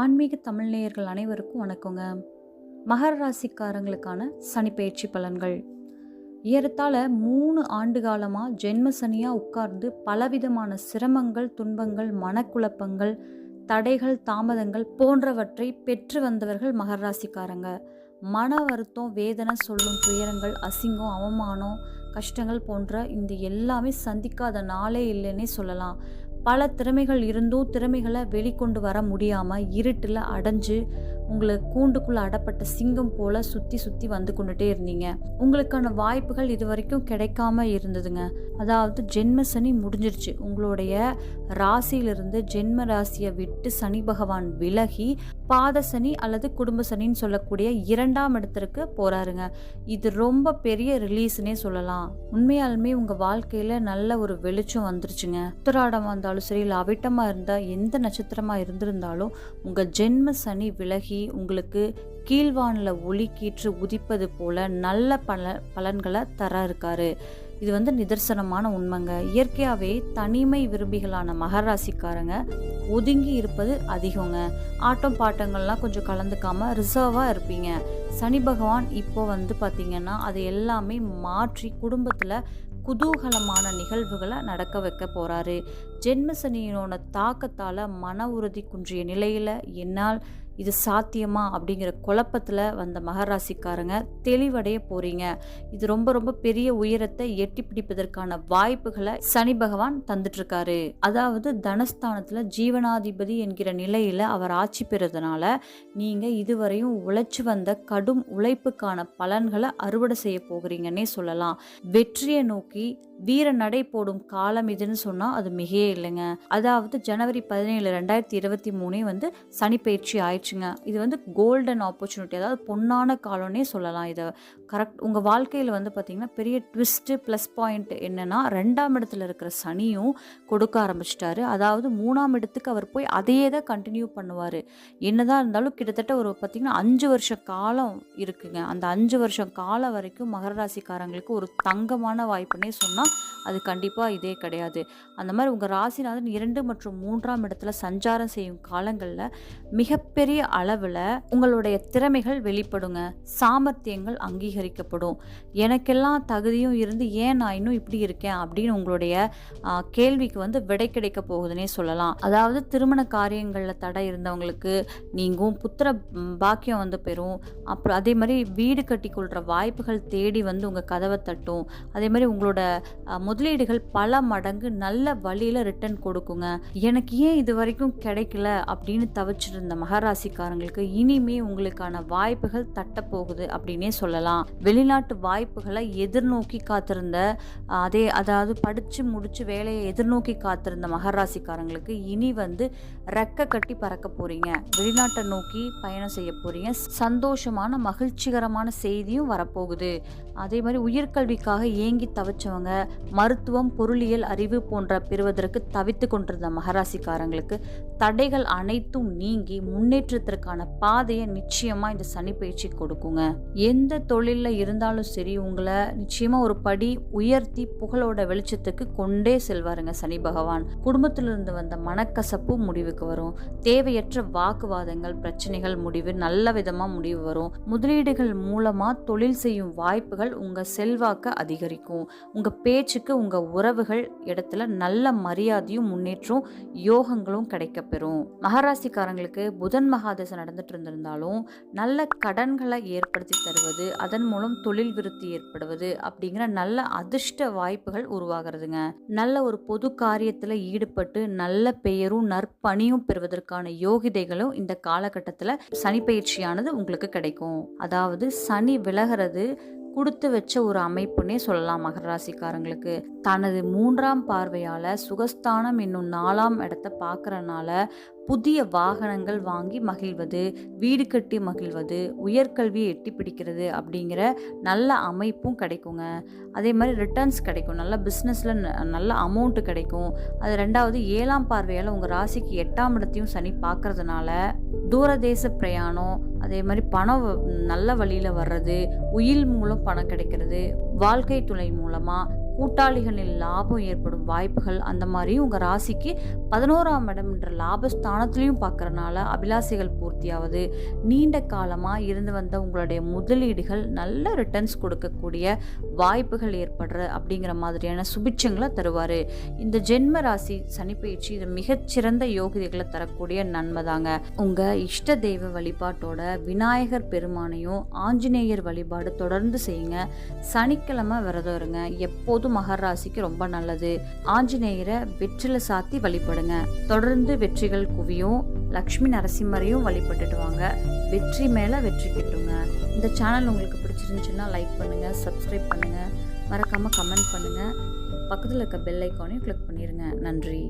ஆன்மீக தமிழ் நேயர்கள் அனைவருக்கும் வணக்கங்க. மகர ராசிக்காரங்களுக்கான சனிப்பெயர்ச்சி பலன்கள். ஏறத்தாழ 3 ஆண்டு காலமா ஜென்ம சனியா உட்கார்ந்து பலவிதமான சிரமங்கள், துன்பங்கள், மனக்குழப்பங்கள், தடைகள், தாமதங்கள் போன்றவற்றை பெற்று வந்தவர்கள் மகர ராசிக்காரங்க. மன வருத்தம், வேதனை, சொல்லும் துயரங்கள், அசிங்கம், அவமானம், கஷ்டங்கள் போன்ற இந்த எல்லாமே சந்திக்காத நாளே இல்லைன்னே சொல்லலாம். பல திறமைகள் இருந்தும் திறமைகளை வெளிக்கொண்டு வர முடியாமல் இருட்டில் அடைஞ்சு உங்களை கூண்டுக்குள்ளே அடப்பட்ட சிங்கம் போல் சுற்றி சுற்றி வந்து கொண்டுட்டே இருந்தீங்க. உங்களுக்கான வாய்ப்புகள் இது வரைக்கும் கிடைக்காம இருந்ததுங்க. அதாவது ஜென்ம சனி முடிஞ்சிருச்சு. உங்களுடைய ராசியிலிருந்து ஜென்ம ராசியை விட்டு சனி பகவான் விலகி பாத சனி அல்லது குடும்ப சனின்னு சொல்லக்கூடிய 2ஆம் இடத்திற்கு போறாருங்க. இது ரொம்ப பெரிய ரிலீஸ்னே சொல்லலாம். உண்மையாலுமே உங்கள் வாழ்க்கையில் நல்ல ஒரு வெளிச்சம் வந்துருச்சுங்க. உத்திராடம் வந்தாலும் சரி, இல்லை அவிட்டமாக இருந்தால் எந்த நட்சத்திரமாக இருந்திருந்தாலும் உங்கள் ஜென்ம சனி விலகி உங்களுக்கு கீழ்வானில் ஒளி கீற்று உதிப்பது போல நல்ல பலன்களை தர இருக்காரு. இது நிதர்சனமான உண்மைங்க. இயற்கையாகவே தனிமை விரும்பிகளான மகர ராசிக்காரங்க ஒதுங்கி இருப்பது அதிகங்க. ஆட்டம் பாட்டங்கள்லாம் கொஞ்சம் கலந்துக்காம ரிசர்வாக இருப்பீங்க. சனி பகவான் இப்போ பார்த்தீங்கன்னா அதை எல்லாமே மாற்றி குடும்பத்தில் குதூகலமான நிகழ்வுகளை நடக்க வைக்க போகிறாரு. ஜென்ம சனியினோட தாக்கத்தால் மன உறுதி குன்றிய நிலையில் என்னால் இது சாத்தியமா அப்படிங்கிற குழப்பத்தில் வந்த மகராசிக்காரங்க தெளிவடைய போறீங்க. இது ரொம்ப ரொம்ப பெரிய உயரத்தை எட்டி பிடிப்பதற்கான வாய்ப்புகளை சனி பகவான் தந்துட்டு இருக்காரு. அதாவது தனஸ்தானத்தில் ஜீவனாதிபதி என்கிற நிலையில் அவர் ஆட்சி பெறுறதுனால நீங்க இதுவரையும் உழைச்சு வந்த கடும் உழைப்புக்கான பலன்களை அறுவடை செய்ய போகிறீங்கன்னே சொல்லலாம். வெற்றியை நோக்கி வீர நடை போடும் காலம் இதுன்னு சொன்னா அது மிகையே இல்லைங்க. அதாவது ஜனவரி 17, 2023 சனி பயிற்சி ஆயிடுச்சுங்க. இது கோல்டன் ஆப்பர்ச்சுனிட்டி, அதாவது பொன்னான காலம்னே சொல்லலாம். இதை கரெக்ட் உங்கள் வாழ்க்கையில் பார்த்தீங்கன்னா பெரிய ட்விஸ்ட்டு ப்ளஸ் பாயிண்ட் என்னன்னா 2ஆம் இடத்துல இருக்கிற சனியும் கொடுக்க ஆரம்பிச்சிட்டாரு. அதாவது 3ஆம் இடத்துக்கு அவர் போய் அதையே தான் கண்டினியூ பண்ணுவார். என்னதான் இருந்தாலும் கிட்டத்தட்ட ஒரு பார்த்தீங்கன்னா 5 வருஷ காலம் இருக்குங்க. அந்த 5 வருஷம் காலம் வரைக்கும் மகர ராசிக்காரங்களுக்கு ஒரு தங்கமான வாய்ப்புன்னே சொன்னால் அது கண்டிப்பாக இதே கிடையாது. அந்த மாதிரி உங்கள் ராசிநாதன் 2 மற்றும் 3ஆம் இடத்துல சஞ்சாரம் செய்யும் காலங்களில் மிகப்பெரிய அளவில் உங்களுடைய திறமைகள் வெளிப்படுங்க. சாமர்த்தியங்கள் அங்கீகரிக்கப்படும். எனக்கெல்லாம் தகுதியும் இருந்து ஏன் நான் இன்னும் இப்படி இருக்கேன் அப்படின்னு உங்களுடைய கேள்விக்கு விடை கிடைக்க போகுதுன்னே சொல்லலாம். அதாவது திருமண காரியங்களில் தடை இருந்தவங்களுக்கு நீங்கும், புத்திர பாக்கியம் பெறும். அப்புறம் அதே மாதிரி வீடு கட்டி கொள்கிற வாய்ப்புகள் தேடி உங்கள் கதவை தட்டும். அதே மாதிரி உங்களோட முதலீடுகள் பல மடங்கு நல்ல வழியில் ரிட்டர்ன் கொடுக்குங்க. எனக்கு ஏன் இது வரைக்கும் கிடைக்கல அப்படின்னு தவிச்சிட்டு இருந்த மகராசிக்காரங்களுக்கு இனிமே உங்களுக்கான வாய்ப்புகள் தட்டப்போகுது அப்படின்னே சொல்லலாம். வெளிநாட்டு வாய்ப்புகளை எதிர்நோக்கி காத்திருந்த அதாவது படித்து முடிச்சு வேலையை எதிர்நோக்கி காத்திருந்த மகராசிக்காரங்களுக்கு இனி ரெக்க கட்டி பறக்க போறீங்க. வெளிநாட்டை நோக்கி பயணம் செய்ய போறீங்க. சந்தோஷமான மகிழ்ச்சிகரமான செய்தியும் வரப்போகுது. அதே மாதிரி உயர்கல்விக்காக ஏங்கி தவிச்சவங்க, மருத்துவம், பொருளியல் அறிவு போன்ற பெறுவதற்கு தவித்து கொண்டிருந்த மகராசிக்காரங்களுக்கு தடைகள் அனைத்தும் நீங்கி முன்னேற்றத்திற்கான பாதையை நிச்சயமா இந்த சனி பயிற்சி கொடுக்குங்க. எந்த தொழிலில் இருந்தாலும் சரி உங்களை நிச்சயமா ஒரு படி உயர்த்தி புகழோட வெளிச்சத்துக்கு கொண்டே செல்வாருங்க சனி பகவான். குடும்பத்திலிருந்து வந்த மனக்கசப்பு முடிவுக்கு வரும். தேவையற்ற வாக்குவாதங்கள், பிரச்சனைகள் முடிவு நல்ல விதமா முடிவு வரும். முதலீடுகள் மூலமா தொழில் செய்யும் வாய்ப்புகள் உங்க செல்வாக்க அதிகரிக்கும். உங்க பேச்சுக்கு உங்க உறவுகள் இடத்துல நல்ல மரியாதையும் முன்னேற்றம் யோகங்களும் கிடைக்க பெறும். மகராசிக்காரங்களுக்கு புதன் மகாதசை நடந்துட்டு இருந்திருந்தாலும் நல்ல கடன்களை ஏற்படுத்தி தருவது, அதன் மூலம் தொழில் விருத்தி ஏற்படுவது அப்படிங்கிற நல்ல அதிர்ஷ்ட வாய்ப்புகள் உருவாகிறதுங்க. நல்ல ஒரு பொது காரியத்துல ஈடுபட்டு நல்ல பெயரும் நற்பணியும் பெறுவதற்கான யோகிதைகளும் இந்த காலகட்டத்தில் சனி பயிற்சியானது உங்களுக்கு கிடைக்கும். அதாவது சனி விலகிறது கொடுத்து வச்ச ஒரு அமைப்புன்னே சொல்லலாம். மகர ராசிக்காரங்களுக்கு தனது 3ஆம் பார்வையால் சுகஸ்தானம் என்னும் 4ஆம் இடத்தை பார்க்கறனால புதிய வாகனங்கள் வாங்கி மகிழ்வது, வீடு கட்டி மகிழ்வது, உயர்கல்வியை எட்டி பிடிக்கிறது அப்படிங்கிற நல்ல அமைப்பும் கிடைக்குங்க. அதே மாதிரி ரிட்டர்ன்ஸ் கிடைக்கும். நல்ல பிஸ்னஸில் நல்ல அமௌண்ட்டு கிடைக்கும். அது 2வது 7ஆம் பார்வையால் உங்கள் ராசிக்கு 8ஆம் இடத்தையும் சனி பார்க்கறதுனால தூரதேச பிரயாணம், அதே மாதிரி பணம் நல்ல வழியில் வர்றது, உயில் மூலம் பணம் கிடைக்கிறது, வாழ்க்கை துணை மூலமாக கூட்டாளிகளின் லாபம் ஏற்படும் வாய்ப்புகள், அந்த மாதிரி உங்கள் ராசிக்கு 11ஆம் இடம்ன்ற லாபஸ்தானத்துலேயும் பார்க்குறனால அபிலாசைகள் பூர்த்தியாவது, நீண்ட காலமாக இருந்து வந்த உங்களுடைய முதலீடுகள் நல்ல ரிட்டர்ன்ஸ் கொடுக்கக்கூடிய வாய்ப்புகள் ஏற்படுற அப்படிங்கிற மாதிரியான சுபிட்சங்களை தருவார். இந்த ஜென்ம ராசி சனிப்பெயர்ச்சி இது மிகச்சிறந்த யோகிதைகளை தரக்கூடிய நன்மை தாங்க. உங்கள் இஷ்ட தெய்வ வழிபாட்டோட விநாயகர் பெருமானையும் ஆஞ்சநேயர் வழிபாடு தொடர்ந்து செய்யுங்க. சனிக்கிழமை விரதம் இருங்க. எப்போதும் மகர ராசிக்கு ரொம்ப நல்லது. ஆஞ்சநேயரை வெற்றில சாத்தி வழிபடுங்க. தொடர்ந்து வெற்றிகள் குவியும். லக்ஷ்மி நரசிம்மரையும் வழிபட்டுட்டு வாங்க. வெற்றி மேல வெற்றி கிட்டுங்க. இந்த சேனல் உங்களுக்கு பிடிச்சிருந்துச்சுன்னா லைக் பண்ணுங்க, சப்ஸ்கிரைப் பண்ணுங்க, மறக்காம கமெண்ட் பண்ணுங்க, பக்கத்தில் இருக்க பெல் ஐக்கானையும் கிளிக் பண்ணிருங்க. நன்றி.